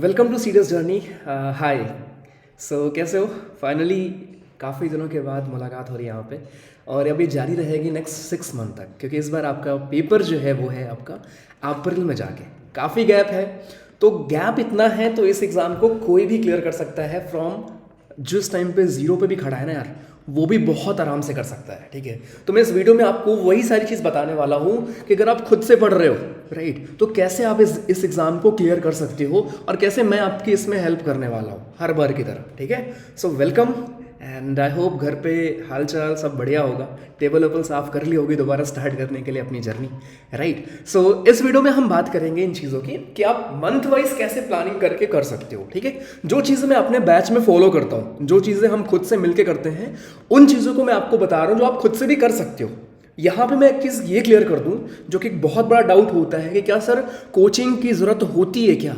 Welcome to serious journey. Hi. कैसे हो? Finally काफ़ी दिनों के बाद मुलाकात हो रही है यहाँ पे, और अभी जारी रहेगी नेक्स्ट 6 मंथ तक, क्योंकि इस बार आपका पेपर जो है वो है आपका अप्रैल में जाके। काफ़ी गैप है, तो गैप इतना है तो इस एग्ज़ाम को कोई भी क्लियर कर सकता है फ्रॉम जिस टाइम पे ज़ीरो पे भी खड़ा है ना यार, वो भी बहुत आराम से कर सकता है। ठीक है, तो मैं इस वीडियो में आपको वही सारी चीज़ बताने वाला हूँ कि अगर आप खुद से पढ़ रहे हो राइट, तो कैसे आप इस एग्ज़ाम को क्लियर कर सकते हो, और कैसे मैं आपकी इसमें हेल्प करने वाला हूँ हर बार की तरह। ठीक है, so welcome, and I hope घर पे हाल चाल सब बढ़िया होगा। टेबल वेबल साफ कर ली होगी दोबारा स्टार्ट करने के लिए अपनी जर्नी राइट। सो इस वीडियो में हम बात करेंगे इन चीज़ों की कि आप मंथ वाइज कैसे प्लानिंग करके कर सकते हो। ठीक है, जो चीज़ें मैं अपने बैच में फॉलो करता हूँ, जो चीज़ें हम खुद से मिलके करते हैं, उन चीज़ों को मैं आपको बता रहा हूँ जो आप खुद से भी कर सकते हो। यहाँ पे मैं एक चीज़ ये क्लियर कर दूँ, जो कि एक बहुत बड़ा डाउट होता है कि क्या सर कोचिंग की ज़रूरत होती है क्या?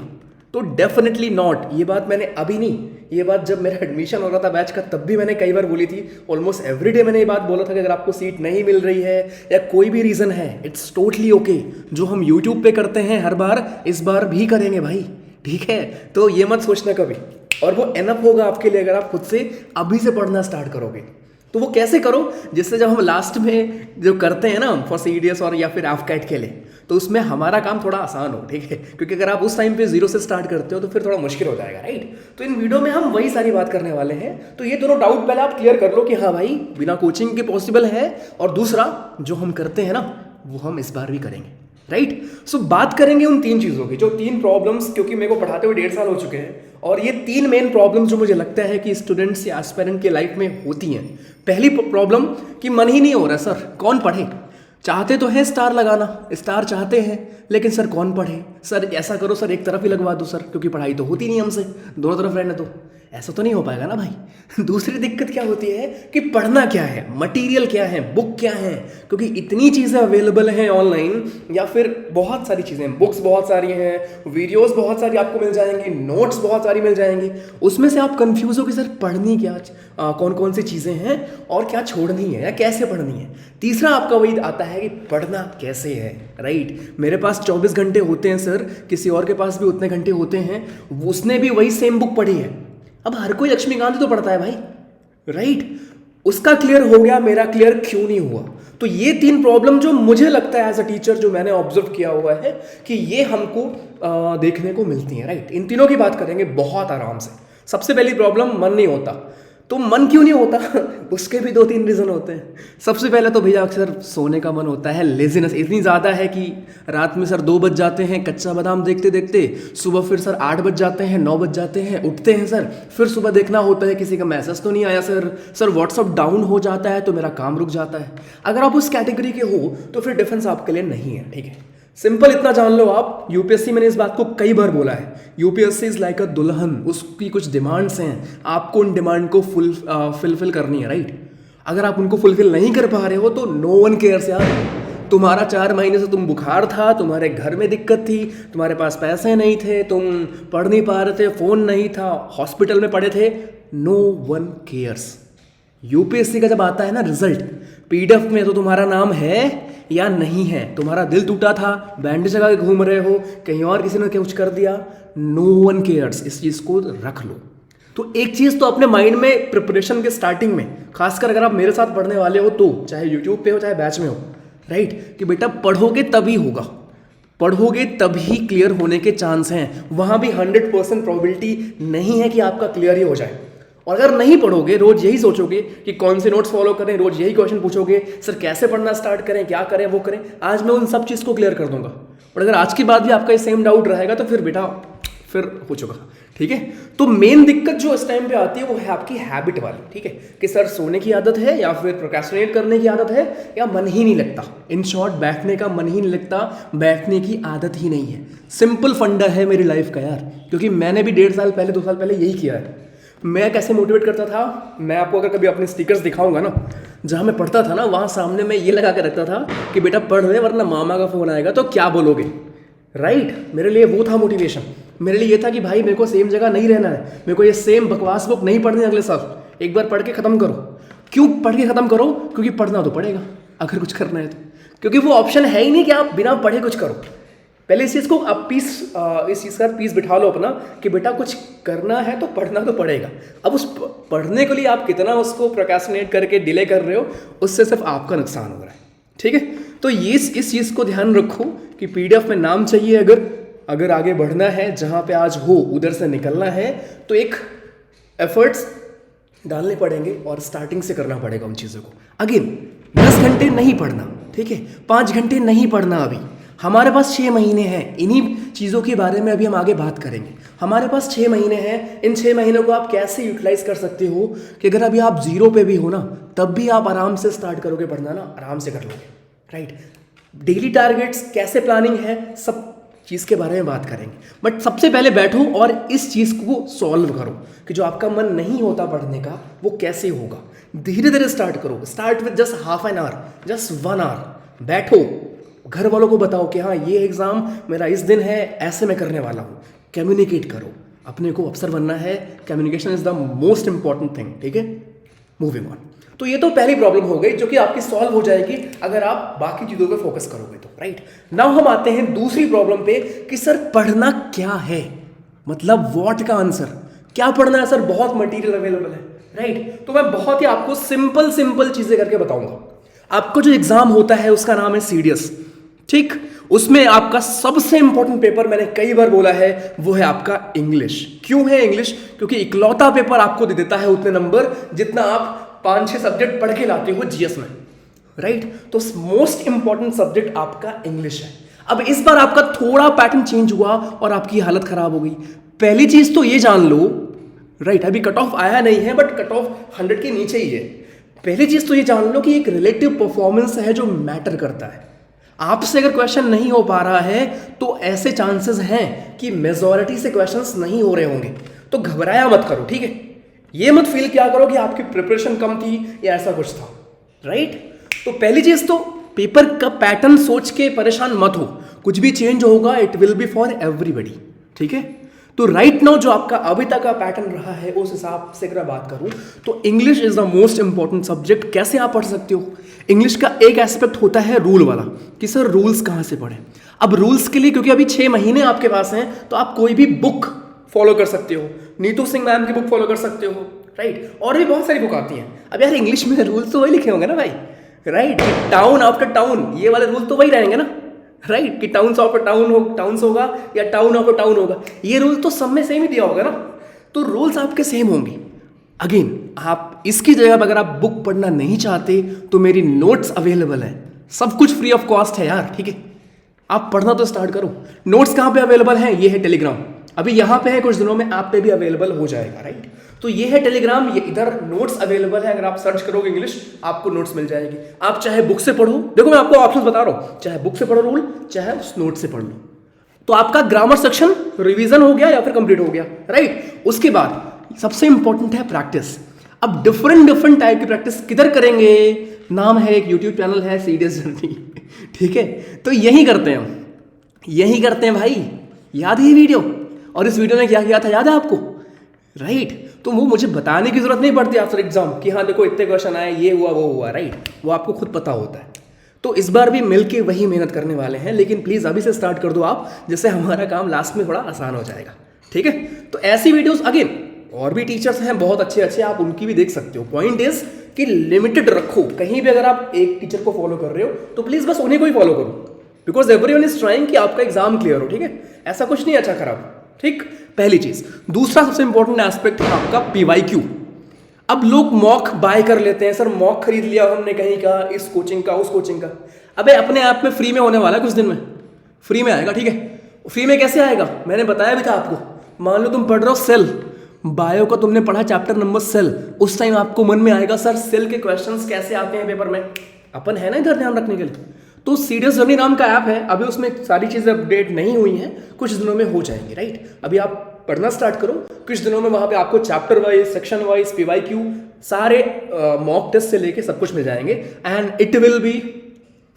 तो डेफिनेटली नॉट। ये बात मैंने अभी नहीं, ये बात जब मेरा एडमिशन हो रहा था बैच का तब भी मैंने कई बार बोली थी। ऑलमोस्ट एवरी डे मैंने ये बात बोला था कि अगर आपको सीट नहीं मिल रही है या कोई भी रीज़न है, इट्स टोटली ओके। जो हम यूट्यूब पे करते हैं हर बार, इस बार भी करेंगे भाई। ठीक है, तो ये मत सोचना कभी, और वो एनफ होगा आपके लिए अगर आप खुद से अभी से पढ़ना स्टार्ट करोगे। तो वो कैसे करो, जिससे जब हम लास्ट में जो करते हैं ना फॉर सीडीएस और या फिर एफकैट के लिए, तो उसमें हमारा काम थोड़ा आसान हो। ठीक है, क्योंकि अगर आप उस टाइम पे जीरो से स्टार्ट करते हो तो फिर थोड़ा मुश्किल हो जाएगा राइट। तो इन वीडियो में हम वही सारी बात करने वाले हैं। तो ये दोनों डाउट पहले आप क्लियर कर लो कि हाँ भाई बिना कोचिंग के पॉसिबल है, और दूसरा जो हम करते हैं ना वो हम इस बार भी करेंगे राइट। सो बात करेंगे उन तीन चीज़ों की, जो तीन प्रॉब्लम्स, क्योंकि मेरे को पढ़ाते हुए 1.5 साल हो चुके हैं, और ये तीन मेन प्रॉब्लम्स जो मुझे लगता है कि स्टूडेंट्स या एस्पिरेंट के लाइफ में होती हैं। पहली प्रॉब्लम कि मन ही नहीं हो रहा सर, कौन पढ़े? चाहते तो हैं स्टार लगाना, स्टार चाहते हैं, लेकिन सर कौन पढ़े? सर ऐसा करो सर, एक तरफ ही लगवा दो सर, क्योंकि पढ़ाई तो होती नहीं हमसे, दोनों तरफ रहने दो। ऐसा तो नहीं हो पाएगा ना भाई। दूसरी दिक्कत क्या होती है कि पढ़ना क्या है, मटेरियल क्या है, बुक क्या है, क्योंकि इतनी चीज़ें अवेलेबल हैं ऑनलाइन, या फिर बहुत सारी चीज़ें, बुक्स बहुत सारी हैं, वीडियोस बहुत सारी आपको मिल जाएंगी, नोट्स बहुत सारी मिल जाएंगी। उसमें से आप कंफ्यूज हो कि सर पढ़नी क्या, कौन कौन सी चीज़ें हैं और क्या छोड़नी है या कैसे पढ़नी है। तीसरा आपका वही आता है कि पढ़ना कैसे है राइट। मेरे पास 24 घंटे होते हैं सर, किसी और के पास भी उतने घंटे होते हैं, उसने भी वही सेम बुक पढ़ी है। अब हर कोई लक्ष्मीकांत तो पढ़ता है भाई राइट। उसका क्लियर हो गया, मेरा क्लियर क्यों नहीं हुआ? तो ये तीन प्रॉब्लम जो मुझे लगता है एज अ टीचर, जो मैंने ऑब्जर्व किया हुआ है कि ये हमको देखने को मिलती है राइट। इन तीनों की बात करेंगे बहुत आराम से। सबसे पहली प्रॉब्लम, मन नहीं होता। तो मन क्यों नहीं होता? उसके भी 2-3 रीज़न होते हैं। सबसे पहले तो भैया अक्सर सोने का मन होता है, लेजीनेस इतनी ज़्यादा है कि रात में सर 2 बज जाते हैं कच्चा बादाम देखते देखते, सुबह फिर सर 8 बज जाते हैं, 9 बज जाते हैं, उठते हैं सर, फिर सुबह देखना होता है किसी का मैसेज तो नहीं आया सर व्हाट्सअप डाउन हो जाता है तो मेरा काम रुक जाता है। अगर आप उस कैटेगरी के हो तो फिर डिफेंस आपके लिए नहीं है। ठीक है, सिंपल इतना जान लो आप, यूपीएससी, मैंने इस बात को कई बार बोला है, यूपीएससी इज लाइक अ दुल्हन। उसकी कुछ डिमांड्स हैं, आपको उन डिमांड को फुलफिल करनी है राइट। अगर आप उनको फुलफिल नहीं कर पा रहे हो तो नो वन केयर्स यार। तुम्हारा 4 महीने से तुम बुखार था, तुम्हारे घर में दिक्कत थी, तुम्हारे पास पैसे नहीं थे, तुम पढ़ नहीं पा रहे थे, फ़ोन नहीं था, हॉस्पिटल में पड़े थे, नो वन केयर्स। यूपीएससी का जब आता है ना रिजल्ट, पीडीएफ में तो तुम्हारा नाम है या नहीं है, तुम्हारा दिल टूटा था, बैंडेज लगा के घूम रहे हो, कहीं और किसी ने कुछ कर दिया, नो वन केयर्स। इस चीज़ को रख लो। तो एक चीज़ तो अपने माइंड में प्रिपरेशन के स्टार्टिंग में, खासकर अगर आप मेरे साथ पढ़ने वाले हो तो, चाहे यूट्यूब पे हो चाहे बैच में हो राइट, कि बेटा पढ़ोगे तभी होगा, पढ़ोगे तभी क्लियर होने के चांस हैं। वहाँ भी 100% प्रोबेबिलिटी नहीं है कि आपका क्लियर ही हो जाए। और अगर नहीं पढ़ोगे, रोज यही सोचोगे कि कौन से नोट्स फॉलो करें, रोज यही क्वेश्चन पूछोगे सर कैसे पढ़ना स्टार्ट करें, क्या करें वो करें, आज मैं उन सब चीज़ को क्लियर कर दूंगा। और अगर आज की बात भी आपका सेम डाउट रहेगा तो फिर बेटा फिर हो चुका। ठीक है, तो मेन दिक्कत जो इस टाइम पे आती है वो है आपकी हैबिट वाली। ठीक है, कि सर सोने की आदत है, या फिर प्रोक्रेस्टिनेट करने की आदत है, या मन ही नहीं लगता। इन शॉर्ट बैठने का मन ही नहीं लगता, बैठने की आदत ही नहीं है। सिंपल फंडा है मेरी लाइफ का यार, क्योंकि मैंने भी 1.5 साल पहले 2 साल पहले यही किया है। मैं कैसे मोटिवेट करता था, मैं आपको अगर कभी अपने स्टिकर्स दिखाऊंगा ना, जहाँ मैं पढ़ता था ना वहाँ सामने मैं ये लगा के रखता था कि बेटा पढ़ ले वरना मामा का फ़ोन आएगा तो क्या बोलोगे राइट। मेरे लिए वो था मोटिवेशन। मेरे लिए ये था कि भाई मेरे को सेम जगह नहीं रहना है, मेरे को ये सेम बकवास बुक नहीं पढ़नी अगले साल, एक बार पढ़ के ख़त्म करो। क्यों पढ़ के ख़त्म करो? क्योंकि पढ़ना तो पड़ेगा अगर कुछ करना है तो, क्योंकि वो ऑप्शन है ही नहीं कि आप बिना पढ़े कुछ करो। पहले इस चीज़ को आप इस चीज़ का पीस बिठा लो अपना कि बेटा कुछ करना है तो पढ़ना तो पड़ेगा। अब उस पढ़ने के लिए आप कितना उसको प्रोक्रेस्टिनेट करके डिले कर रहे हो, उससे सिर्फ आपका नुकसान हो रहा है। ठीक है, तो ये इस चीज़ को ध्यान रखो कि PDF में नाम चाहिए, अगर आगे बढ़ना है, जहाँ पे आज हो उधर से निकलना है, तो एक एफर्ट्स डालने पड़ेंगे और स्टार्टिंग से करना पड़ेगा उन चीज़ों को। अगेन 10 घंटे नहीं पढ़ना, ठीक है, 5 घंटे नहीं पढ़ना। अभी हमारे पास 6 महीने हैं, इन्हीं चीज़ों के बारे में अभी हम आगे बात करेंगे। हमारे पास 6 महीने हैं, इन 6 महीनों को आप कैसे यूटिलाइज कर सकते हो कि अगर अभी आप 0 पे भी हो ना, तब भी आप आराम से स्टार्ट करोगे पढ़ना ना, आराम से कर लोगे, राइट। डेली टारगेट्स कैसे प्लानिंग है, सब चीज़ के बारे में बात करेंगे। बट सबसे पहले बैठो और इस चीज़ को सॉल्व करो कि जो आपका मन नहीं होता पढ़ने का, वो कैसे होगा। धीरे धीरे स्टार्ट करो, start with just half an hour, just 1 hour. बैठो, घर वालों को बताओ कि हाँ ये एग्ज़ाम मेरा इस दिन है, ऐसे मैं करने वाला हूँ। कम्युनिकेट करो, अपने को अफसर बनना है, communication is the most important thing, ठीक है। मूविंग ऑन, तो ये तो पहली प्रॉब्लम हो गई जो कि आपकी सॉल्व हो जाएगी अगर आप बाकी चीज़ों पे फोकस करोगे तो, राइट। नाउ हम आते हैं दूसरी प्रॉब्लम पे कि सर पढ़ना क्या है, मतलब व्हाट का आंसर, क्या पढ़ना है सर, बहुत मटेरियल अवेलेबल है, राइट। तो मैं बहुत ही आपको सिंपल चीज़ें करके बताऊंगा। आपको जो एग्जाम होता है उसका नाम है CDS, ठीक। उसमें आपका सबसे इंपॉर्टेंट पेपर, मैंने कई बार बोला है, वो है आपका इंग्लिश। क्यों है इंग्लिश? क्योंकि इकलौता पेपर आपको दे देता है उतने नंबर जितना आप 5-6 सब्जेक्ट पढ़ के लाते हो GS में, राइट। तो मोस्ट इंपॉर्टेंट सब्जेक्ट आपका इंग्लिश है। अब इस बार आपका थोड़ा पैटर्न चेंज हुआ और आपकी हालत खराब हो गई। पहली चीज तो ये जान लो, राइट, अभी कट ऑफ आया नहीं है, बट कट ऑफ 100 के नीचे ही है। पहली चीज तो ये जान लो कि एक रिलेटिव परफॉर्मेंस है जो मैटर करता है। आपसे अगर क्वेश्चन नहीं हो पा रहा है तो ऐसे चांसेस हैं कि मेजॉरिटी से क्वेश्चंस नहीं हो रहे होंगे, तो घबराया मत करो, ठीक है। ये मत फील क्या करो कि आपकी प्रिपरेशन कम थी या ऐसा कुछ था, राइट। तो पहली चीज तो पेपर का पैटर्न सोच के परेशान मत हो, कुछ भी चेंज होगा it will be for everybody, ठीक है। तो राइट नाउ जो आपका अभी तक का पैटर्न रहा है उस हिसाब से अगर मैं बात करूं तो English is the most important subject. कैसे आप पढ़ सकते हो? इंग्लिश का एक एस्पेक्ट होता है रूल वाला कि सर रूल्स कहां से पढ़ें। अब रूल्स के लिए क्योंकि अभी 6 महीने आपके पास हैं तो आप कोई भी बुक फॉलो कर सकते हो, नीतू सिंह मैम की बुक फॉलो कर सकते हो, राइट। और भी बहुत सारी बुक आती हैं। अब यार इंग्लिश में रूल्स तो वही लिखे होंगे ना भाई, राइट। टाउन आफ्टर टाउन, ये वाले रूल तो वही रहेंगे ना, राइट। कि टाउन्स ऑफ टाउन्स होगा या टाउन ऑफ टाउन होगा, ये रूल तो सब में सेम ही दिया होगा ना, तो रूल्स आपके सेम होंगे। अगेन आप इसकी जगह अगर आप बुक पढ़ना नहीं चाहते तो मेरी नोट्स अवेलेबल है, सब कुछ फ्री ऑफ कॉस्ट है यार, ठीक है। आप पढ़ना तो स्टार्ट करो। नोट्स कहाँ पे अवेलेबल है? ये है टेलीग्राम, अभी यहाँ पे है, कुछ दिनों में ऐप पे भी अवेलेबल हो जाएगा, राइट। तो ये है टेलीग्राम, ये इधर नोट्स अवेलेबल है। अगर आप सर्च करोगे इंग्लिश आपको नोट्स मिल जाएगी। आप चाहे बुक से पढ़ो, देखो मैं आपको ऑप्शन बता रहा हूँ, चाहे बुक से पढ़ो रूल, चाहे उस नोट से पढ़ लो। तो आपका ग्रामर सेक्शन रिवीजन हो गया या फिर कंप्लीट हो गया, राइट। उसके बाद सबसे इंपॉर्टेंट है प्रैक्टिस। अब डिफरेंट टाइप की प्रैक्टिस किधर करेंगे? नाम है एक यूट्यूब चैनल है CDS जर्नी, ठीक है। तो यही करते हैं हम, यही करते हैं भाई। याद है ये वीडियो? और इस वीडियो में क्या किया था याद है आपको, राइट। तो वो मुझे बताने की जरूरत नहीं पड़ती आफ्टर एग्जाम कि हाँ देखो इतने क्वेश्चन आए, ये हुआ वो हुआ, राइट। वो आपको खुद पता होता है। तो इस बार भी मिलके वही मेहनत करने वाले हैं, लेकिन प्लीज अभी से स्टार्ट कर दो आप, जिससे हमारा काम लास्ट में थोड़ा आसान हो जाएगा, ठीक है। तो ऐसी वीडियोस अगेन और भी टीचर्स हैं बहुत अच्छे, आप उनकी भी देख सकते हो। पॉइंट इज कि लिमिटेड रखो। कहीं भी अगर आप एक टीचर को फॉलो कर रहे हो तो प्लीज बस उन्हें को ही फॉलो करो, बिकॉज एवरीवन इज ट्राइंग कि आपका एग्जाम क्लियर हो, ठीक है। ऐसा कुछ नहीं अच्छा खराब, ठीक। पहली चीज। दूसरा सबसे इंपॉर्टेंट एस्पेक्ट है आपका PYQ। अब लोग मॉक बाय कर लेते हैं, सर मॉक खरीद लिया हमने कहीं का, इस कोचिंग का, उस कोचिंग का। अबे अपने आप में फ्री में होने वाला है, कुछ दिन में फ्री में आएगा, ठीक है। फ्री में कैसे आएगा? मैंने बताया भी था आपको। मान लो तुम पढ़ रहे हो सेल, बायो का तुमने पढ़ा चैप्टर नंबर सेल, उस टाइम आपको मन में आएगा सर सेल के क्वेश्चंस कैसे आते हैं पेपर में, अपन है ना इधर ध्यान रखने के लिए। तो CDS जर्नी नाम का ऐप है, अभी उसमें सारी चीज़ें अपडेट नहीं हुई हैं, कुछ दिनों में हो जाएंगी, राइट। अभी आप पढ़ना स्टार्ट करो, कुछ दिनों में वहाँ पे आपको chapter wise, section wise, PYQ सारे मॉक टेस्ट से लेके सब कुछ मिल जाएंगे, and it will be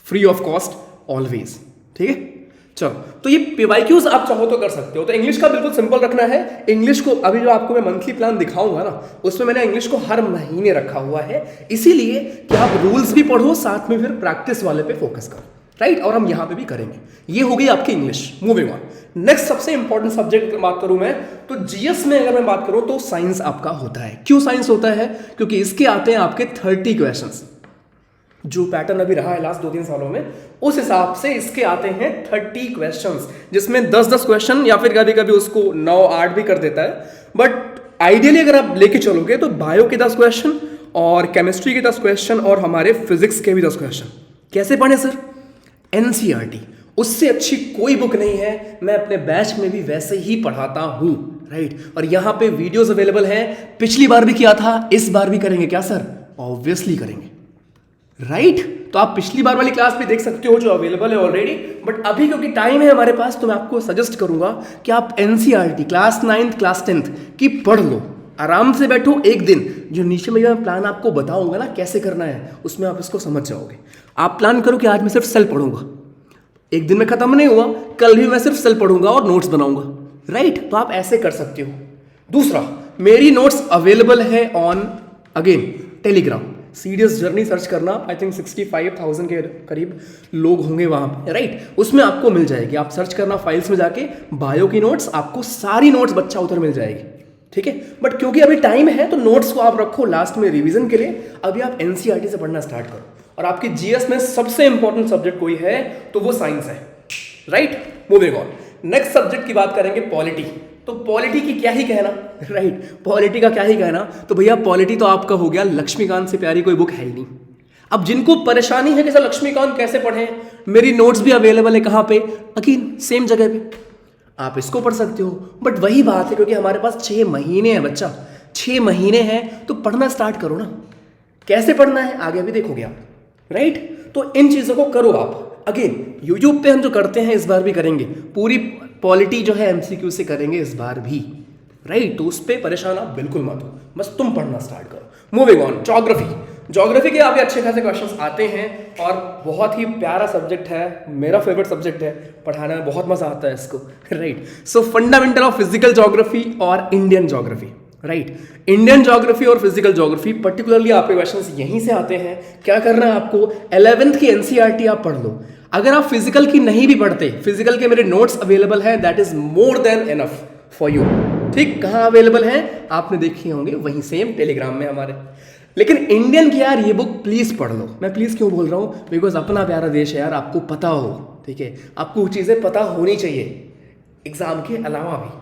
free of cost always, ठीक है। चलो, तो ये PYQs आप चाहो तो कर सकते हो। तो इंग्लिश का बिल्कुल सिंपल रखना है। इंग्लिश को अभी जो आपको मैं मंथली प्लान दिखाऊंगा ना, उसमें मैंने इंग्लिश को हर महीने रखा हुआ है, इसीलिए कि आप रूल्स भी पढ़ो, साथ में फिर प्रैक्टिस वाले पे फोकस करो, राइट, और हम यहाँ पे भी करेंगे। ये हो गई आपकी इंग्लिश। मूविंग ऑन, नेक्स्ट सबसे इंपॉर्टेंट सब्जेक्ट की बात करूं मैं तो जीएस में अगर मैं बात करूं तो साइंस आपका होता है। क्यों साइंस होता है? क्योंकि इसके आते हैं आपके 30 क्वेश्चंस। जो पैटर्न अभी रहा है लास्ट 2-3 सालों में, उस हिसाब से इसके आते हैं 30 क्वेश्चंस, जिसमें 10-10 क्वेश्चन या फिर कभी कभी उसको 9-8 भी कर देता है। बट आइडियली अगर आप लेके चलोगे तो बायो के 10 क्वेश्चन और केमिस्ट्री के 10 क्वेश्चन और हमारे फिजिक्स के भी 10 क्वेश्चन। कैसे पढ़े सर? एनसीईआरटी, उससे अच्छी कोई बुक नहीं है। मैं अपने बैच में भी वैसे ही पढ़ाता हूं, राइट। और यहां पे वीडियोस अवेलेबल हैं, पिछली बार भी किया था, इस बार भी करेंगे क्या सर? ऑब्वियसली करेंगे, राइट। तो आप पिछली बार वाली क्लास भी देख सकते हो जो अवेलेबल है ऑलरेडी। बट अभी क्योंकि टाइम है हमारे पास तो मैं आपको सजेस्ट करूंगा कि आप NCERT class 9th class 10th की पढ़ लो। आराम से बैठो, एक दिन जो नीचे में जो प्लान आपको बताऊंगा ना कैसे करना है, उसमें आप इसको समझ जाओगे। आप प्लान करो कि आज मैं सिर्फ सेल पढ़ूंगा, एक दिन में खत्म नहीं हुआ, कल भी मैं सिर्फ सेल पढ़ूंगा और नोट्स बनाऊंगा, राइट। तो आप ऐसे कर सकते हो। दूसरा, मेरी नोट्स अवेलेबल है on again Telegram. Serious journey search करना, आई थिंक 65,000 के करीब लोग होंगे वहां पे, राइट। उसमें आपको मिल जाएगी, आप सर्च करना फाइल्स में जाके बायो की नोट्स, आपको सारी नोट्स बच्चा उधर मिल जाएगी, ठीक है। बट क्योंकि अभी टाइम है तो नोट्स को आप रखो लास्ट में रिवीजन के लिए। अभी आप एनसीईआरटी से पढ़ना स्टार्ट करो। और आपकी जीएस में सबसे इंपॉर्टेंट सब्जेक्ट कोई है तो वो साइंस है, right. Moving on, next subject की बात करेंगे पॉलिटी। तो पॉलिटी की क्या ही कहना, राइट। पॉलिटी का क्या ही कहना। तो भैया पॉलिटी तो आपका हो गया, लक्ष्मीकांत से प्यारी कोई बुक है ही नहीं। अब जिनको परेशानी है कि सर लक्ष्मीकांत कैसे पढ़ें, मेरी नोट्स भी अवेलेबल है कहाँ पे? अगेन सेम जगह पे आप इसको पढ़ सकते हो। बट वही बात है, क्योंकि हमारे पास 6 महीने हैं बच्चा, 6 महीने हैं तो पढ़ना स्टार्ट करो ना। कैसे पढ़ना है आगे अभी देखोगे आप, राइट। तो इन चीज़ों को करो आप। अगेन यूट्यूब पे हम जो करते हैं इस बार भी करेंगे, पूरी पॉलिटी जो है एमसीक्यू से करेंगे इस बार भी, राइट। तो उस पर परेशान आप बिल्कुल मत हो, बस तुम पढ़ना स्टार्ट करो। Moving on, geography. ज्योग्राफी के आप अच्छे खासे क्वेश्चंस आते हैं और बहुत ही प्यारा सब्जेक्ट है, मेरा फेवरेट सब्जेक्ट है, पढ़ाने में बहुत मजा आता है इसको, right. So fundamental of physical geography और Indian geography, right. Indian geography और फिजिकल ज्योग्राफी पर्टिकुलरली आपके क्वेश्चंस यहीं से आते हैं। क्या करना है आपको, 11th की एनसीईआरटी आप पढ़ लो। अगर आप फिजिकल की नहीं भी पढ़ते, फिजिकल के मेरे नोट्स अवेलेबल हैं, that is more than enough for you, ठीक। कहाँ अवेलेबल हैं आपने देखे होंगे, वहीं सेम टेलीग्राम में हमारे। लेकिन इंडियन की यार ये बुक प्लीज पढ़ लो। मैं प्लीज क्यों बोल रहा हूँ? बिकॉज अपना प्यारा देश है यार, आपको पता हो, ठीक है। आपको चीजें पता होनी चाहिए एग्जाम के अलावा भी।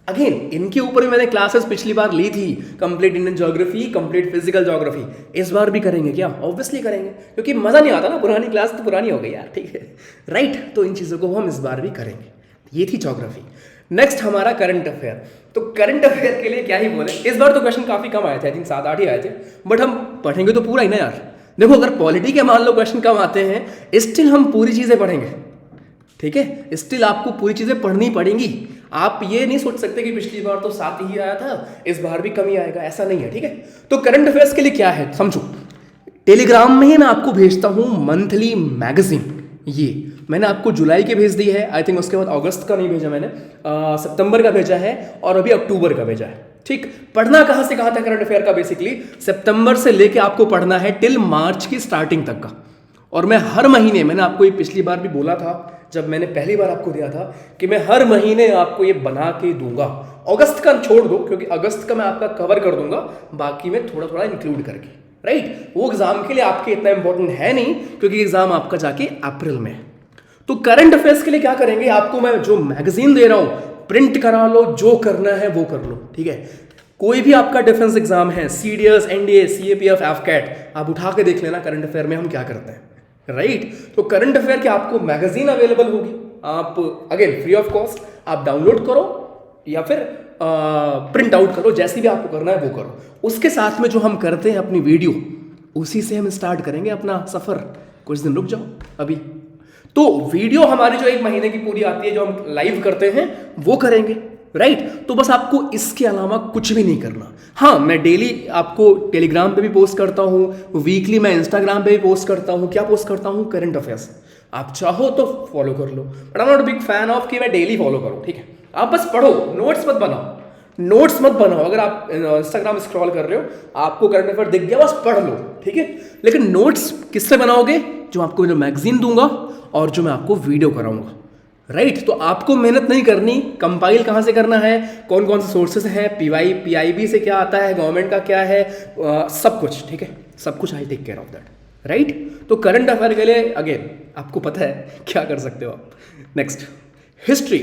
अगेन इनके ऊपर भी मैंने क्लासेस पिछली बार ली थी, complete Indian geography, complete physical geography. इस बार भी करेंगे क्या? ऑब्वियसली करेंगे, क्योंकि मजा नहीं आता ना, पुरानी क्लास तो पुरानी हो गई यार, ठीक है, राइट। तो इन चीजों को हम इस बार भी करेंगे। ये थी ज्योग्राफी। नेक्स्ट हमारा करंट अफेयर। तो करंट अफेयर के लिए क्या ही बोले, इस बार तो क्वेश्चन काफी कम आए थे, आई थिंक 7-8 ही आए थे। बट हम पढ़ेंगे तो पूरा ही ना यार। देखो अगर पॉलिटी के मान लो क्वेश्चन कम आते हैं, स्टिल हम पूरी चीजें पढ़ेंगे, ठीक है। स्टिल आपको पूरी चीजें पढ़नी पड़ेंगी। आप ये नहीं सोच सकते कि पिछली बार तो 7 ही आया था, इस बार भी कम ही आएगा, ऐसा नहीं है, ठीक है। तो करंट अफेयर्स के लिए क्या है समझो। टेलीग्राम में ही मैं आपको भेजता हूं मंथली मैगजीन। ये मैंने आपको जुलाई के भेज दी है, आई थिंक उसके बाद अगस्त का नहीं भेजा मैंने, सितंबर का भेजा है और अभी अक्टूबर का भेजा है, ठीक। पढ़ना कहां से कहां तक करंट अफेयर का? बेसिकली सितंबर से लेके आपको पढ़ना है टिल मार्च की स्टार्टिंग तक का। और मैं हर महीने, मैंने आपको ये पिछली बार भी बोला था जब मैंने पहली बार आपको दिया था, कि मैं हर महीने आपको ये बना के दूंगा। अगस्त का छोड़ दो, क्योंकि अगस्त का मैं आपका कवर कर दूंगा, बाकी में थोड़ा थोड़ा इंक्लूड करके, राइट। वो एग्जाम के लिए आपके इतना इंपॉर्टेंट है नहीं, क्योंकि एग्जाम आपका जाके अप्रैल में। तो करंट अफेयर्स के लिए क्या करेंगे, आपको मैं जो मैगजीन दे रहा हूं प्रिंट करा लो, जो करना है वो कर लो, ठीक है। कोई भी आपका डिफेंस एग्जाम है, सीडीएस, एनडीए, सीएपीएफ, एफकैट, आप उठा के देख लेना करंट अफेयर में हम क्या करते हैं, राइट। तो करंट अफेयर की आपको मैगजीन अवेलेबल होगी, आप अगेन फ्री ऑफ कॉस्ट आप डाउनलोड करो या फिर प्रिंट आउट करो, जैसी भी आपको करना है वो करो। उसके साथ में जो हम करते हैं अपनी वीडियो, उसी से हम स्टार्ट करेंगे अपना सफर। कुछ दिन रुक जाओ अभी। तो वीडियो हमारी जो 1 महीने की पूरी आती है, जो हम लाइव करते हैं वो करेंगे, राइट। तो बस आपको इसके अलावा कुछ भी नहीं करना। हाँ, मैं डेली आपको टेलीग्राम पे भी पोस्ट करता हूँ, वीकली मैं इंस्टाग्राम पे भी पोस्ट करता हूँ। क्या पोस्ट करता हूँ? Current affairs. आप चाहो तो फॉलो कर लो, but I am not big fan of कि मैं डेली फॉलो करूँ, ठीक है। आप बस पढ़ो, नोट्स मत बनाओ, नोट्स मत बनाओ। अगर आप इंस्टाग्राम स्क्रॉल कर रहे हो, आपको करंट अफेयर दिख गया, बस पढ़ लो, ठीक है। लेकिन नोट्स किससे बनाओगे? जो आपको जो मैगजीन दूंगा और जो मैं आपको वीडियो कराऊंगा, राइट। तो आपको मेहनत नहीं करनी, कंपाइल कहाँ से करना है, कौन कौन से सोर्सेस हैं, PIB से क्या आता है, गवर्नमेंट का क्या है, सब कुछ, ठीक है, सब कुछ I take care of that, right. तो करंट अफेयर के लिए अगेन आपको पता है क्या कर सकते हो आप। Next, history.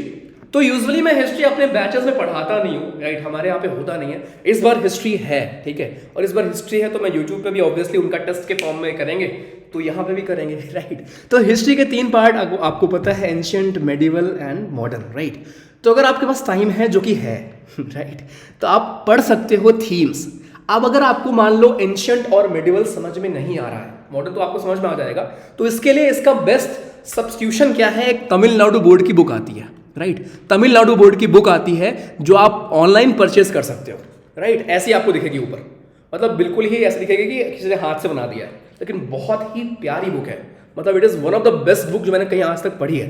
तो यूजुअली मैं हिस्ट्री अपने बैचेस में पढ़ाता नहीं हूँ, राइट, हमारे यहाँ पे होता नहीं है। इस बार हिस्ट्री है, ठीक है, और इस बार हिस्ट्री है तो मैं यूट्यूब पे भी ऑब्वियसली उनका टेस्ट के फॉर्म में करेंगे, तो यहाँ पे भी करेंगे, राइट। तो हिस्ट्री के 3 पार्ट आपको पता है, ancient, medieval and modern, right. तो अगर आपके पास टाइम है, जो कि है, राइट, तो आप पढ़ सकते हो थीम्स। अब अगर आपको मान लो एंशियंट और मेडिवल समझ में नहीं आ रहा है, मॉडर्न तो आपको समझ में आ जाएगा, तो इसके लिए इसका बेस्ट सब्स्टिट्यूशन क्या है, एक तमिलनाडु बोर्ड की बुक आती है, राइट। तमिलनाडु बोर्ड की बुक आती है जो आप ऑनलाइन परचेज कर सकते हो, राइट। ऐसी आपको दिखेगी ऊपर, मतलब बिल्कुल ही ऐसे दिखेगी कि किसी ने हाथ से बना दिया है, लेकिन बहुत ही प्यारी बुक है, मतलब it is one of the best book जो मैंने कहीं आज तक पढ़ी है,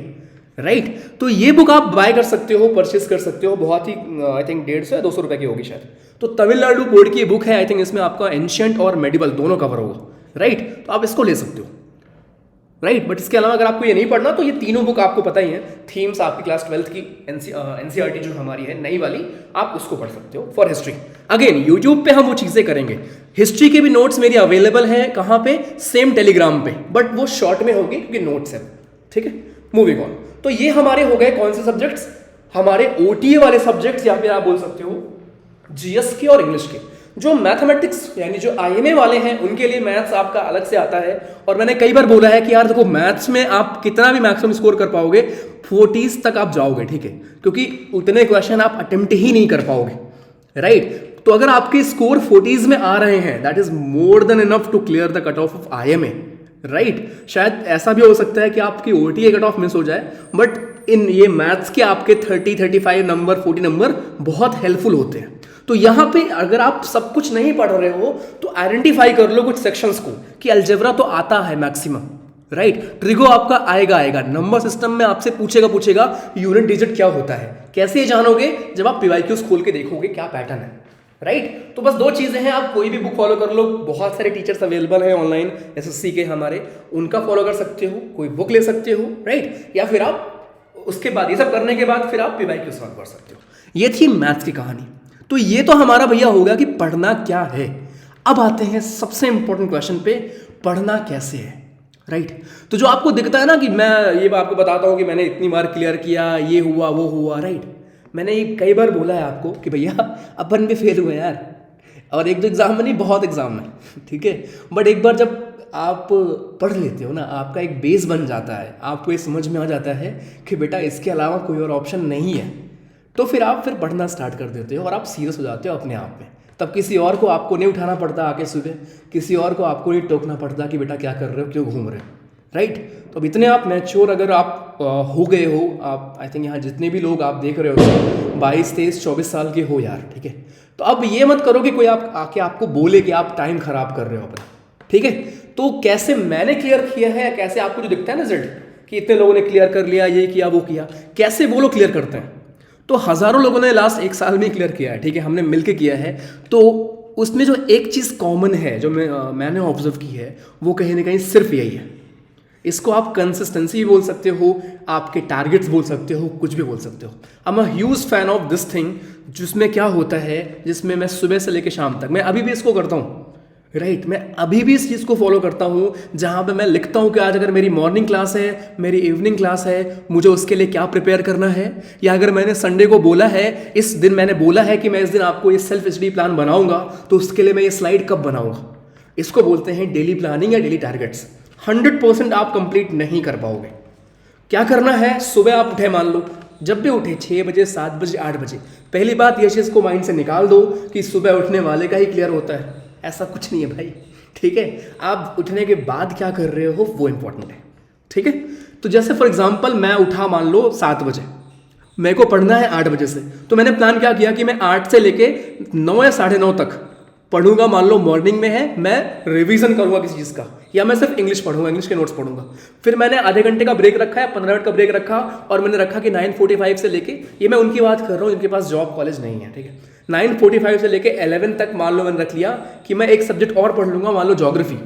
राइट। तो ये बुक आप बाय कर सकते हो, परचेज कर सकते हो, बहुत ही आई थिंक 150 या 200 रुपए की होगी शायद। तो तमिलनाडु बोर्ड की बुक है, आई थिंक इसमें आपका एंशियंट और मेडिवल दोनों कवर होगा, राइट। तो आप इसको ले सकते हो, राइट। बट इसके अलावा अगर आपको ये नहीं पढ़ना तो ये तीनों बुक आपको पता ही है, थीम्स आपकी क्लास 12th की NCERT जो हमारी है नई वाली, आप उसको पढ़ सकते हो फॉर हिस्ट्री। अगेन यूट्यूब पे हम वो चीज़ें करेंगे, हिस्ट्री के भी नोट्स मेरी अवेलेबल है, कहाँ पे, सेम टेलीग्राम पे, बट वो शॉर्ट में होगी क्योंकि नोट्स है, ठीक है। मूविंग ऑन, तो ये हमारे हो गए कौन से सब्जेक्ट्स, हमारे OTA वाले सब्जेक्ट्स, या फिर आप बोल सकते हो GS के और इंग्लिश के। जो मैथमेटिक्स यानी जो IMA वाले हैं उनके लिए मैथ्स आपका अलग से आता है, और मैंने कई बार बोला है कि यार देखो मैथ्स में आप कितना भी मैक्सिमम स्कोर कर पाओगे, 40s तक आप जाओगे, ठीक है, क्योंकि उतने क्वेश्चन आप अटेम्प्ट ही नहीं कर पाओगे, राइट। तो अगर आपके स्कोर 40s में आ रहे हैं, that is more than enough to clear the cut off of IMA, right. शायद ऐसा भी हो सकता है कि आपकी OTA कट ऑफ मिस हो जाए, बट इन ये मैथ्स के आपके 30-35 नंबर, 40 नंबर बहुत हेल्पफुल होते हैं। तो यहाँ पे अगर आप सब कुछ नहीं पढ़ रहे हो तो आइडेंटिफाई कर लो कुछ सेक्शंस को, कि अलजेब्रा तो आता है मैक्सिमम, राइट। ट्रिगो आपका आएगा, नंबर सिस्टम में आपसे पूछेगा यूनिट डिजिट क्या होता है, कैसे जानोगे, जब आप PYQs खोल के देखोगे क्या पैटर्न है, राइट। तो बस 2 चीजें हैं, आप कोई भी बुक फॉलो कर लो, बहुत सारे टीचर्स अवेलेबल हैं ऑनलाइन SSC के हमारे, उनका फॉलो कर सकते हो, कोई बुक ले सकते हो, राइट। या फिर आप उसके बाद ये सब करने के बाद फिर आप PYQ सॉल्व कर सकते हो। ये थी मैथ्स की कहानी। तो ये तो हमारा भैया होगा कि पढ़ना क्या है। अब आते हैं सबसे इंपॉर्टेंट क्वेश्चन पे, पढ़ना कैसे है, राइट। तो जो आपको दिखता है ना कि मैं ये आपको बताता हूँ कि मैंने इतनी बार क्लियर किया, ये हुआ वो हुआ, राइट। मैंने ये कई बार बोला है आपको कि भैया अपन भी फेल हुए यार, और 1-2 एग्जाम में नहीं, बहुत एग्जाम में, ठीक है। बट एक बार जब आप पढ़ लेते हो ना, आपका एक बेस बन जाता है, आपको ये समझ में आ जाता है कि बेटा इसके अलावा कोई और ऑप्शन नहीं है, तो फिर आप पढ़ना स्टार्ट कर देते हो और आप सीरियस हो जाते हो अपने आप में। तब किसी और को आपको नहीं उठाना पड़ता आके सुबह, किसी और को आपको नहीं टोकना पड़ता कि बेटा क्या कर रहे हो, क्यों घूम रहे हो, राइट। तो अब इतने आप मैच्योर अगर आप हो गए हो, आप आई थिंक यहाँ जितने भी लोग आप देख रहे हो 22, 23, 24 साल के हो यार, ठीक है। तो अब ये मत करो कि कोई आप आके आपको बोले कि आप टाइम खराब कर रहे हो अपना, ठीक है। तो कैसे मैंने क्लियर किया है, कैसे आपको जो दिखता है ना रिजल्ट कि इतने लोगों ने क्लियर कर लिया, ये किया वो किया, कैसे वो लोग क्लियर करते हैं, तो हज़ारों लोगों ने लास्ट 1 साल में क्लियर किया है, ठीक है, हमने मिलके किया है। तो उसमें जो एक चीज़ कॉमन है जो मैंने ऑब्जर्व की है, वो कहीं ना कहीं सिर्फ यही है। इसको आप कंसिस्टेंसी बोल सकते हो, आपके टारगेट्स बोल सकते हो, कुछ भी बोल सकते हो। I am a huge fan of this thing, जिसमें क्या होता है, जिसमें मैं सुबह से लेकर शाम तक, मैं अभी भी इसको करता हूँ, राइट। मैं अभी भी इस चीज़ को फॉलो करता हूँ, जहाँ पे मैं लिखता हूँ कि आज अगर मेरी मॉर्निंग क्लास है, मेरी इवनिंग क्लास है, मुझे उसके लिए क्या प्रिपेयर करना है, या अगर मैंने संडे को बोला है, इस दिन मैंने बोला है कि मैं इस दिन आपको ये सेल्फ स्टडी प्लान बनाऊंगा, तो उसके लिए मैं ये स्लाइड कब बनाऊंगा। इसको बोलते हैं डेली प्लानिंग या डेली टारगेट्स। 100% आप कंप्लीट नहीं कर पाओगे। क्या करना है, सुबह आप उठे, मान लो जब भी उठे 6 बजे, 7 बजे, 8 बजे, पहली बात ये चीज़ को माइंड से निकाल दो कि सुबह उठने वाले का ही क्लियर होता है, ऐसा कुछ नहीं है भाई, ठीक है। आप उठने के बाद क्या कर रहे हो वो इंपॉर्टेंट है, ठीक है। तो जैसे फॉर एग्जांपल मैं उठा मान लो 7 बजे, मेरे को पढ़ना है 8 बजे से, तो मैंने प्लान क्या किया कि मैं 8 से लेके 9 या 9:30 तक पढ़ूंगा। मान लो मॉर्निंग में है, मैं रिवीजन करूंगा किसी चीज़ का, या मैं सिर्फ इंग्लिश पढ़ूंगा, इंग्लिश के नोट्स पढ़ूंगा। फिर मैंने आधे घंटे का ब्रेक रखा है, 15 मिनट का ब्रेक रखा, और मैंने रखा कि 9:45 से लेके, ये मैं उनकी बात कर रहा हूँ जिनके पास जॉब कॉलेज नहीं है, ठीक है, 9:45 से लेके 11 तक मान लो मैंने रख लिया कि मैं एक सब्जेक्ट और पढ़ लूंगा, मान लो ज्योग्राफी,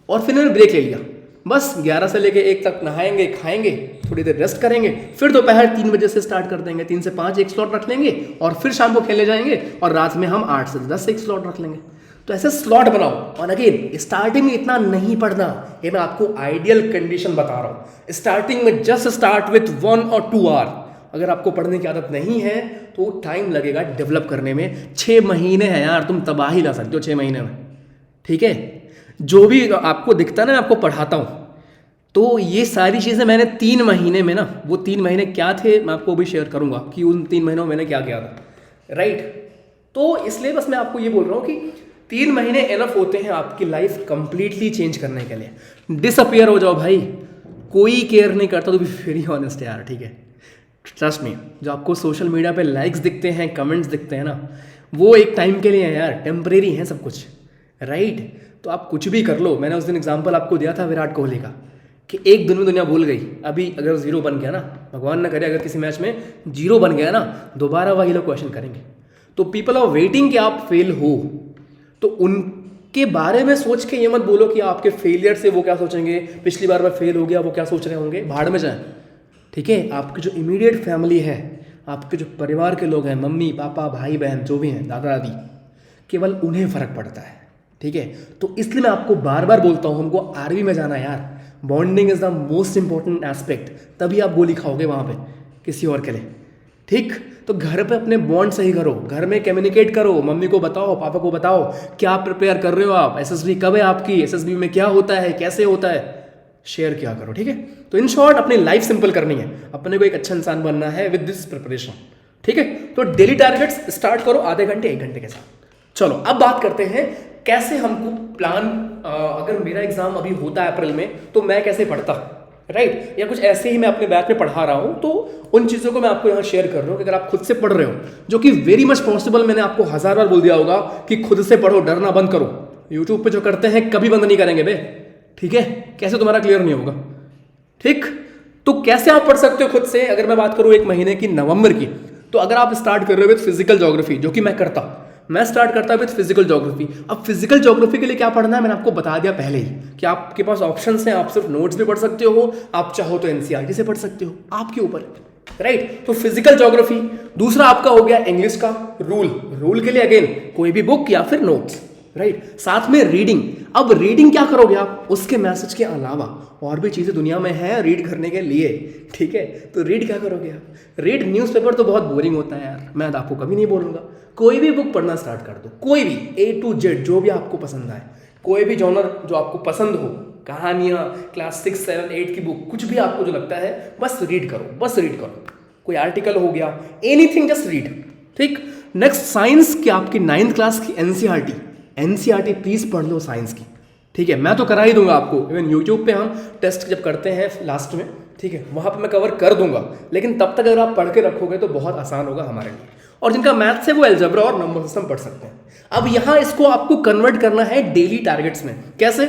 और फिर मैंने ब्रेक ले लिया। बस 11 से लेके 1 तक नहाएंगे, खाएंगे, थोड़ी देर रेस्ट करेंगे, फिर दोपहर 3 बजे से स्टार्ट कर देंगे, 3 से 5 एक स्लॉट रख लेंगे, और फिर शाम को खेलने जाएंगे, और रात में हम 8 से 10 एक स्लॉट रख लेंगे। तो ऐसे स्लॉट बनाओ। और अगेन स्टार्टिंग में इतना नहीं पढ़ना, ये मैं आपको आइडियल कंडीशन बता रहा हूँ। स्टार्टिंग में जस्ट स्टार्ट विथ 1 और 2 आवर। अगर आपको पढ़ने की आदत नहीं है तो टाइम लगेगा डेवलप करने में। 6 महीने हैं यार, तुम तबाही ला सकते हो 6 महीने में, ठीक है। जो भी आपको दिखता है ना, मैं आपको पढ़ाता हूँ, तो ये सारी चीज़ें मैंने 3 महीने में ना, वो 3 महीने क्या थे मैं आपको भी शेयर करूँगा कि उन 3 महीनों में मैंने क्या किया था, राइट। तो इसलिए बस मैं आपको ये बोल रहा हूँ कि 3 महीने एनफ होते हैं आपकी लाइफ कंप्लीटली चेंज करने के लिए। डिसअपियर हो जाओ भाई, कोई केयर नहीं करता, तो भी वेरी ऑनेस्ट यार, ठीक है। ट्रस्ट मी, जो आपको सोशल मीडिया पे लाइक्स दिखते हैं, कमेंट्स दिखते हैं ना, वो एक टाइम के लिए है यार, टेम्परेरी है सब कुछ, राइट। तो आप कुछ भी कर लो। मैंने उस दिन एग्जांपल आपको दिया था विराट कोहली का, कि एक दिन में दुनिया भूल गई। अभी अगर 0 बन गया ना, भगवान ना करे अगर किसी मैच में 0 बन गया ना, दोबारा वही लोग क्वेश्चन करेंगे। तो पीपल आर वेटिंग कि आप फेल हो, तो उनके बारे में सोच के ये मत बोलो कि आपके फेलियर से वो क्या सोचेंगे, पिछली बार मैं फेल हो गया, वो क्या सोच रहे होंगे, भाड़ में जाएं, ठीक है। आपकी जो इमीडिएट फैमिली है, आपके जो परिवार के लोग हैं, मम्मी पापा भाई बहन जो भी हैं, दादा दादी, केवल उन्हें फ़र्क पड़ता है, ठीक है। तो इसलिए मैं आपको बार बार बोलता हूँ, हमको आर्मी में जाना है यार। Bonding is the most important aspect, तभी आप गोली खाओगे वहाँ पे किसी और के लिए, ठीक। तो घर पे अपने बॉन्ड सही करो, घर में कम्युनिकेट करो, मम्मी को बताओ, पापा को बताओ क्या प्रिपेयर कर रहे हो आप, एसएसबी कब है आपकी, एसएसबी में क्या होता है, कैसे होता है, शेयर किया करो, ठीक है। तो इन शॉर्ट अपनी लाइफ सिंपल करनी है, अपने को एक अच्छा इंसान बनना है विद दिस प्रिपरेशन, ठीक है। तो डेली टारगेट्स स्टार्ट करो आधे घंटे 1 घंटे के साथ। चलो अब बात करते हैं कैसे हमको प्लान, अगर मेरा एग्जाम अभी होता है अप्रैल में, तो मैं कैसे पढ़ता, राइट, या कुछ ऐसे ही मैं अपने बैच में पढ़ा रहा हूँ, तो उन चीज़ों को मैं आपको यहाँ शेयर कर रहा हूँ कि अगर आप खुद से पढ़ रहे हो, जो कि वेरी मच पॉसिबल, मैंने आपको 1000 बार बोल दिया होगा कि खुद से पढ़ो, डरना बंद करो। यूट्यूब पे जो करते हैं कभी बंद नहीं करेंगे बे, ठीक है। कैसे तुम्हारा क्लियर नहीं होगा, ठीक। तो कैसे आप पढ़ सकते हो खुद से, अगर मैं बात करूँ 1 महीने की, नवंबर की, तो अगर आप स्टार्ट कर रहे हो विद फिजिकल ज्योग्राफी, जो कि मैं करता, मैं स्टार्ट करता विद फिजिकल ज्योग्राफी। अब फिजिकल ज्योग्राफी के लिए क्या पढ़ना है मैंने आपको बता दिया पहले ही, कि आपके पास ऑप्शंस हैं, आप सिर्फ नोट्स भी पढ़ सकते हो, आप चाहो तो एनसीईआरटी से पढ़ सकते हो, आपके ऊपर, राइट। तो फिजिकल ज्योग्राफी। दूसरा आपका हो गया इंग्लिश का रूल के लिए अगेन कोई भी बुक या फिर नोट्स, राइट। साथ में रीडिंग। अब रीडिंग क्या करोगे आप, उसके मैसेज के अलावा और भी चीज़ें दुनिया में हैं रीड करने के लिए, ठीक है। तो रीड क्या करोगे आप, रीड न्यूज़पेपर तो बहुत बोरिंग होता है यार, मैं आपको कभी नहीं बोलूँगा। कोई भी बुक पढ़ना स्टार्ट कर दो, कोई भी A to Z, जो भी आपको पसंद आए, कोई भी जॉनर जो आपको पसंद हो, कहानियाँ, क्लास 6, 7, 8 की बुक, कुछ भी आपको जो लगता है बस रीड करो, बस रीड करो। कोई आर्टिकल हो गया, एनीथिंग, जस्ट रीड, ठीक। नेक्स्ट साइंस की, आपकी 9th क्लास की एनसीईआरटी प्लीज पढ़ लो साइंस की, ठीक है। मैं तो करा ही दूंगा आपको, इवन यूट्यूब पे हम टेस्ट जब करते हैं लास्ट में, ठीक है, वहाँ पे मैं कवर कर दूंगा, लेकिन तब तक अगर आप पढ़ के रखोगे तो बहुत आसान होगा हमारे लिए। और जिनका मैथ्स है वो अलजेब्रा और नंबर सिस्टम पढ़ सकते हैं। अब यहाँ इसको आपको कन्वर्ट करना है डेली टारगेट्स में। कैसे,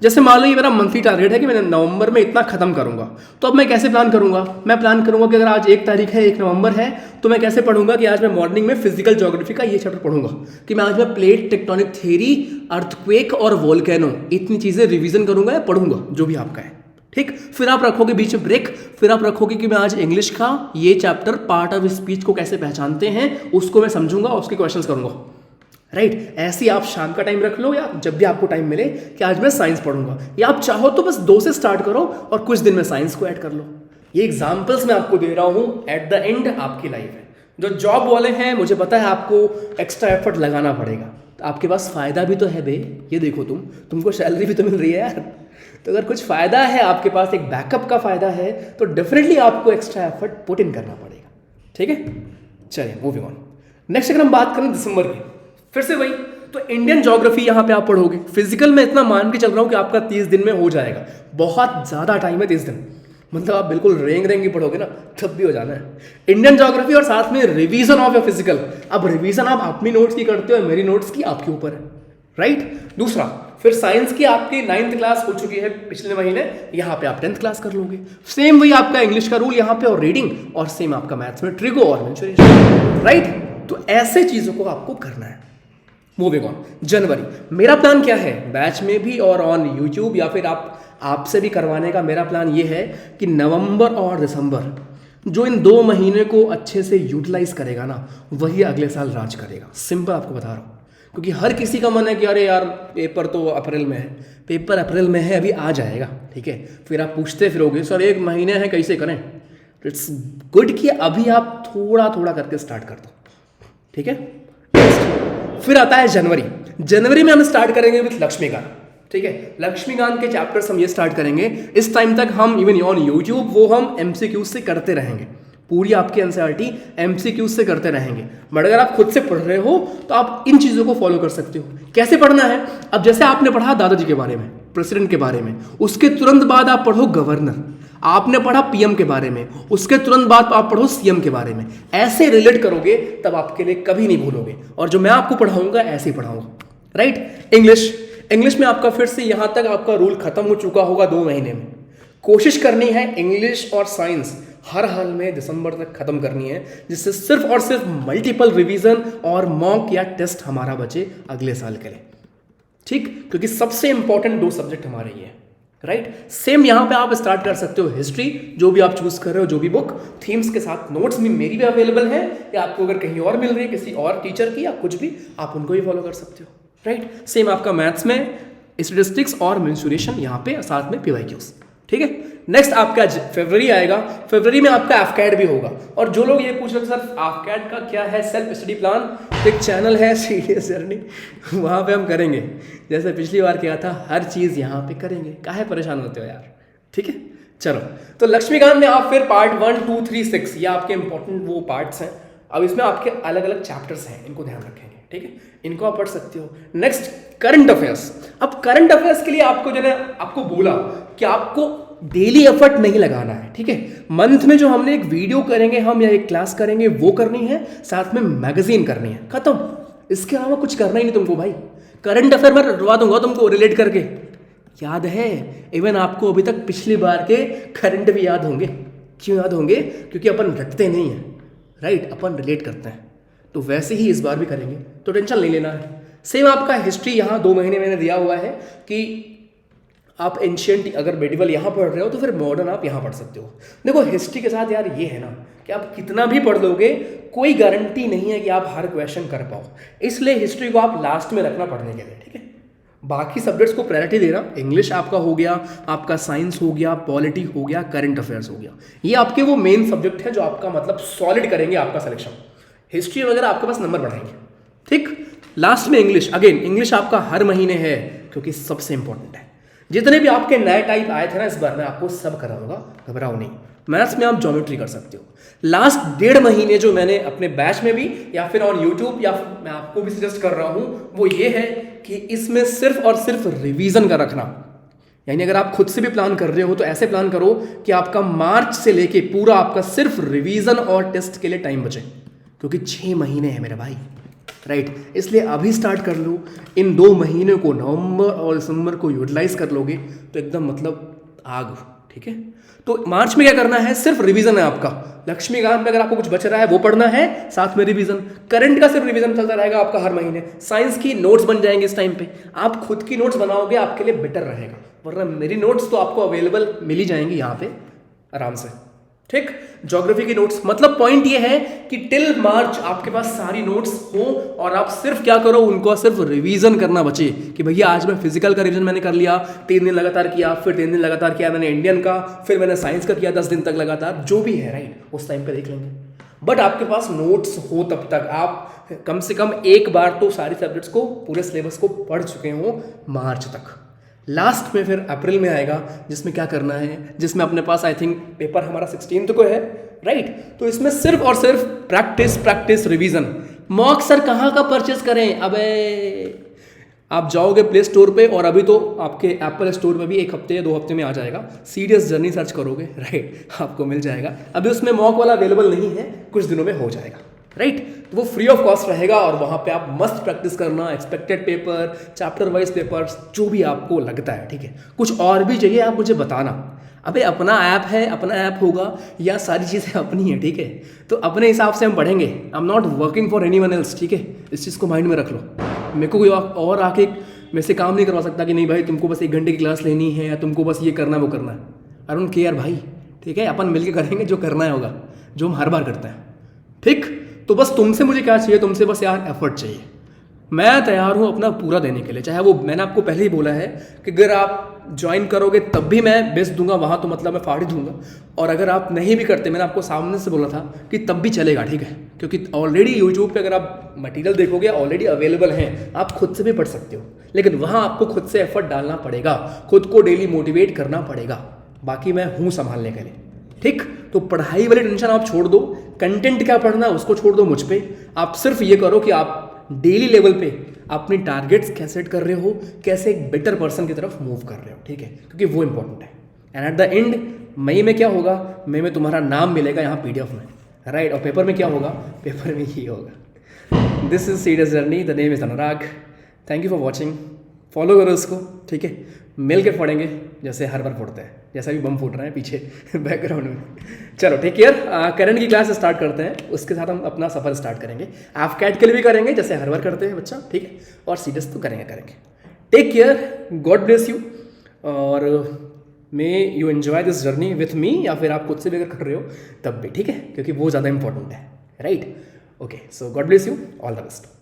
जैसे मान लो ये मेरा मंथली टारगेट है कि मैंने नवंबर में इतना खत्म करूंगा, तो अब मैं कैसे प्लान करूंगा, मैं प्लान करूंगा कि अगर आज 1 तारीख है, 1 नवंबर है, तो मैं कैसे पढ़ूंगा कि आज मैं मॉर्निंग में फिजिकल ज्योग्राफी का ये चैप्टर पढ़ूंगा, कि मैं आज मैं प्लेट टेक्टोनिक थ्योरी, अर्थक्वेक और वोल्केनो, इतनी चीजें रिवीजन करूंगा या पढ़ूंगा, जो भी आपका है, ठीक। फिर आप रखोगे बीच में ब्रेक, फिर आप रखोगे कि मैं आज इंग्लिश का ये चैप्टर पार्ट ऑफ स्पीच को कैसे पहचानते हैं उसको मैं समझूंगा, उसके क्वेश्चंस करूंगा, राइट। ऐसे ही आप शाम का टाइम रख लो या जब भी आपको टाइम मिले कि आज मैं साइंस पढ़ूंगा, या आप चाहो तो बस 2 से स्टार्ट करो और कुछ दिन में साइंस को ऐड कर लो। ये एग्जाम्पल्स मैं आपको दे रहा हूं, एट द एंड आपकी लाइफ है। जो जॉब वाले हैं, मुझे पता है आपको एक्स्ट्रा एफर्ट लगाना पड़ेगा, तो आपके पास फायदा भी तो है बे, ये देखो तुमको सैलरी भी तो मिल रही है यार, तो अगर कुछ फायदा है आपके पास, एक बैकअप का फायदा है, तो डेफिनेटली आपको एक्स्ट्रा एफर्ट पुट इन करना पड़ेगा, ठीक है। चलिए मूविंग ऑन। नेक्स्ट अगर हम बात करें दिसंबर की, फिर से वही, तो इंडियन ज्योग्राफी यहाँ पे आप पढ़ोगे। फिजिकल में इतना मान के चल रहा हूँ कि आपका 30 दिन में हो जाएगा, बहुत ज़्यादा टाइम है 30 दिन, मतलब आप बिल्कुल रेंग ही पढ़ोगे ना, तब भी हो जाना है इंडियन ज्योग्राफी, और साथ में रिवीजन ऑफ योर फिजिकल। अब रिवीजन आप अपनी नोट्स की करते हो, मेरी नोट्स की आपके ऊपर है, राइट। दूसरा फिर साइंस की आपकी 9th क्लास हो चुकी है पिछले महीने, यहाँ पे आप 10th क्लास कर लोगे। सेम वही आपका इंग्लिश का रूल यहाँ पे, और रीडिंग, और सेम आपका मैथ्स में ट्रिगो और मेंसुरेशन, राइट। तो ऐसे चीज़ों को आपको करना है, मूविंग ऑन, जनवरी। मेरा प्लान क्या है बैच में भी और ऑन यूट्यूब या फिर आपसे भी करवाने का मेरा प्लान ये है कि नवंबर और दिसंबर जो इन 2 महीने को अच्छे से यूटिलाइज करेगा ना, वही अगले साल राज करेगा। सिंपल आपको बता रहा हूँ, क्योंकि हर किसी का मन है कि अरे यार पेपर तो अप्रैल में है, पेपर अप्रैल में है, अभी आ जाएगा, ठीक है। फिर आप पूछते फिरोगे सर 1 महीने है कैसे करें। इट्स गुड कि अभी आप थोड़ा थोड़ा करके स्टार्ट कर दो, ठीक है। फिर आता है जनवरी। जनवरी में हम स्टार्ट करेंगे विथ लक्ष्मीकांत, ठीक है। लक्ष्मीकांत के चैप्टर्स हम ये स्टार्ट करेंगे। इस टाइम तक हम इवन ऑन यूट्यूब वो हम एमसीक्यूज से करते रहेंगे, पूरी आपकी एनसीईआरटी एमसीक्यूज से करते रहेंगे। बट अगर आप खुद से पढ़ रहे हो तो आप इन चीज़ों को फॉलो कर सकते हो। कैसे पढ़ना है, अब जैसे आपने पढ़ा दादाजी के बारे में, प्रेसिडेंट के बारे में, उसके तुरंत बाद आप पढ़ो गवर्नर। आपने पढ़ा पीएम के बारे में, उसके तुरंत बाद आप पढ़ो सीएम के बारे में। ऐसे रिलेट करोगे तब आपके लिए कभी नहीं भूलोगे। और जो मैं आपको पढ़ाऊंगा ऐसे ही पढ़ाऊंगा, राइट। इंग्लिश में आपका फिर से यहां तक आपका रूल खत्म हो चुका होगा 2 महीने में। कोशिश करनी है इंग्लिश और साइंस हर हाल में दिसंबर तक खत्म करनी है, जिससे सिर्फ और सिर्फ मल्टीपल रिवीजन और मॉक या टेस्ट हमारा बचे अगले साल के लिए, ठीक। क्योंकि सबसे इंपॉर्टेंट 2 सब्जेक्ट हमारे ये हैं, राइट। सेम यहां पे आप स्टार्ट कर सकते हो हिस्ट्री, जो भी आप चूज कर रहे हो, जो भी बुक, थीम्स के साथ नोट्स भी मेरी भी अवेलेबल है, या आपको अगर कहीं और मिल रही है किसी और टीचर की या कुछ भी, आप उनको भी फॉलो कर सकते हो, राइट। सेम आपका मैथ्स में स्टैटिस्टिक्स और मेंसुरेशन यहाँ पे साथ में पीवाईक्यूज, ठीक है। नेक्स्ट आपका फरवरी आएगा। फरवरी में आपका एफकैड भी होगा। और जो लोग ये पूछ रहे थे सर एफकैड का क्या है सेल्फ स्टडी प्लान, तो एक चैनल है सीडीएस जर्नी, वहाँ पे हम करेंगे जैसे पिछली बार किया था, हर चीज़ यहाँ पे करेंगे। काहे परेशान होते हो यार, ठीक है। चलो, तो लक्ष्मीकांत में आप फिर पार्ट 1, 2, 3, 6 ये आपके इंपॉर्टेंट वो पार्ट्स हैं। अब इसमें आपके अलग अलग चैप्टर्स हैं, इनको ध्यान रखेंगे, ठीक है। इनको आप पढ़ सकते हो। Next current affairs. अब करंट अफेयर्स के लिए आपको जो है आपको बोला कि आपको डेली एफर्ट नहीं लगाना है, ठीक है। मंथ में जो हमने एक वीडियो करेंगे हम या एक क्लास करेंगे वो करनी है, साथ में मैगजीन करनी है, खत्म। इसके अलावा कुछ करना ही नहीं तुमको भाई। करंट अफेयर में रटवा दूंगा तुमको रिलेट करके, याद है। इवन आपको अभी तक पिछली बार के करंट भी याद होंगे। क्यों याद होंगे? क्योंकि अपन रटते नहीं हैं, राइट, अपन रिलेट करते हैं। तो वैसे ही इस बार भी करेंगे, तो टेंशन नहीं लेना है। सेम आपका हिस्ट्री यहाँ 2 महीने मैंने दिया हुआ है कि आप एंशियंट अगर मेडिवल यहाँ पढ़ रहे हो तो फिर मॉडर्न आप यहाँ पढ़ सकते हो। देखो हिस्ट्री के साथ यार ये है ना कि आप कितना भी पढ़ लोगे कोई गारंटी नहीं है कि आप हर क्वेश्चन कर पाओ, इसलिए हिस्ट्री को आप लास्ट में रखना पढ़ने के लिए, ठीक है। बाकी सब्जेक्ट्स को प्रायोरिटी देना, इंग्लिश आपका हो गया, आपका साइंस हो गया, पॉलिटी हो गया, करंट अफेयर्स हो गया, ये आपके वो मेन सब्जेक्ट है जो आपका मतलब सॉलिड करेंगे आपका सिलेक्शन। हिस्ट्री वगैरह आपके पास नंबर बढ़ाएंगे, ठीक। लास्ट में इंग्लिश, अगेन इंग्लिश आपका हर महीने है क्योंकि सबसे इंपॉर्टेंट है। जितने भी आपके नए टाइप आए थे ना इस बार मैं आपको सब कराऊंगा, घबराओ नहीं। मैथ्स में आप ज्योमेट्री कर सकते हो। लास्ट 1.5 महीने जो मैंने अपने बैच में भी या फिर ऑन यूट्यूब या मैं आपको भी सजेस्ट कर रहा हूं वो ये है कि इसमें सिर्फ और सिर्फ रिवीजन का रखना। यानी अगर आप खुद से भी प्लान कर रहे हो तो ऐसे प्लान करो कि आपका मार्च से लेके पूरा आपका सिर्फ रिवीजन और टेस्ट के लिए टाइम बचे, क्योंकि 6 महीने हैं मेरे भाई, राइट। इसलिए अभी स्टार्ट कर लो। इन 2 महीने को नवंबर और दिसंबर को यूटिलाइज कर लोगे तो एकदम मतलब आग, ठीक है। तो मार्च में क्या करना है, सिर्फ रिवीजन है आपका। लक्ष्मीकांत में अगर आपको कुछ बच रहा है वो पढ़ना है, साथ में रिवीजन। करंट का सिर्फ रिवीजन चलता रहेगा आपका हर महीने। साइंस की नोट्स बन जाएंगे इस टाइम पे, आप खुद की नोट्स बनाओगे आपके लिए बेटर रहेगा, वरना मेरी नोट्स तो आपको अवेलेबल मिल ही जाएंगी यहाँ पे आराम से, ठीक। ज्योग्राफी की नोट्स, मतलब पॉइंट ये है कि टिल मार्च आपके पास सारी नोट्स हो और आप सिर्फ क्या करो, उनको सिर्फ रिवीजन करना बचे कि भैया आज मैं फिजिकल का रिवीजन मैंने कर लिया, 3 दिन लगातार किया, फिर 3 दिन लगातार किया मैंने इंडियन का, फिर मैंने साइंस का किया 10 दिन तक लगातार, जो भी है, राइट, उस टाइम पे देख लेंगे। बट आपके पास नोट्स हो तब तक आप कम से कम एक बार तो सारे सब्जेक्ट्स को, पूरे सिलेबस को पढ़ चुके हो मार्च तक। लास्ट में फिर अप्रैल में आएगा जिसमें क्या करना है, जिसमें अपने पास आई थिंक पेपर हमारा 16 को है, राइट। तो इसमें सिर्फ और सिर्फ practice practice revision. Mock sir कहाँ का परचेस करें? अबे आप जाओगे प्ले स्टोर पे और अभी तो आपके एप्पल स्टोर पे भी 1 हफ्ते या 2 हफ्ते में आ जाएगा। सीडीएस जर्नी सर्च करोगे, राइट, आपको मिल जाएगा। अभी उसमें मॉक वाला अवेलेबल नहीं है, कुछ दिनों में हो जाएगा, राइट। तो वो फ्री ऑफ कॉस्ट रहेगा और वहाँ पे आप मस्त प्रैक्टिस करना, expected paper, chapter wise papers, जो भी आपको लगता है, ठीक है। कुछ और भी चाहिए आप मुझे बताना। अबे अपना ऐप है, अपना ऐप होगा या सारी चीज़ें अपनी है, ठीक है। तो अपने हिसाब से हम पढ़ेंगे। आई am not working for any one else, ठीक है, इस चीज़ को माइंड में रख लो। मेरे को कोई और आके मेरे से काम नहीं करवा सकता कि नहीं भाई तुमको बस 1 घंटे की क्लास लेनी है या तुमको बस ये करना वो करना है। आई डोंट केयर भाई, ठीक है, अपन मिलके करेंगे जो करना है होगा, जो हम हर बार करते हैं, ठीक। तो बस तुमसे मुझे क्या चाहिए, तुमसे बस यार एफर्ट चाहिए। मैं तैयार हूँ अपना पूरा देने के लिए, चाहे वो मैंने आपको पहले ही बोला है कि अगर आप ज्वाइन करोगे तब भी मैं बेस्ट दूंगा, वहाँ तो मतलब मैं फाड़ ही दूंगा। और अगर आप नहीं भी करते, मैंने आपको सामने से बोला था कि तब भी चलेगा, ठीक है, क्योंकि ऑलरेडी यूट्यूब पे अगर आप मटेरियल देखोगे ऑलरेडी अवेलेबल हैं, आप खुद से भी पढ़ सकते हो, लेकिन वहाँ आपको खुद से एफर्ट डालना पड़ेगा, खुद को डेली मोटिवेट करना पड़ेगा। बाकी मैं हूँ संभालने के लिए, ठीक। तो पढ़ाई वाली टेंशन आप छोड़ दो, कंटेंट क्या पढ़ना है उसको छोड़ दो मुझ पे। आप सिर्फ ये करो कि आप डेली लेवल पे अपनी टारगेट्स कैसे सेट कर रहे हो, कैसे एक बेटर पर्सन की तरफ मूव कर रहे हो, ठीक है, क्योंकि वो इंपॉर्टेंट है। एंड एट द एंड मई में क्या होगा, मई में तुम्हारा नाम मिलेगा यहाँ PDF में, राइट। और पेपर में क्या होगा, पेपर में ये होगा। This is serious journey, the name is Anurag. Thank you for watching, follow करो उसको, ठीक है, मिल के पढ़ेंगे जैसे हर बार पढ़ते हैं, जैसा भी बम फूट रहा है पीछे बैकग्राउंड में। चलो ठीक केयर, करंट की क्लास स्टार्ट करते हैं, उसके साथ हम अपना सफ़र स्टार्ट करेंगे। आप कैट के लिए भी करेंगे जैसे हर बार करते हैं बच्चा, ठीक है, और सीरियस तो करेंगे। Take care, God bless you, और may you enjoy this journey with me, या फिर आप खुद से भी अगर कर रहे हो तब भी ठीक है, क्योंकि वो ज़्यादा इंपॉर्टेंट है, right. Okay, so God bless you, all the best.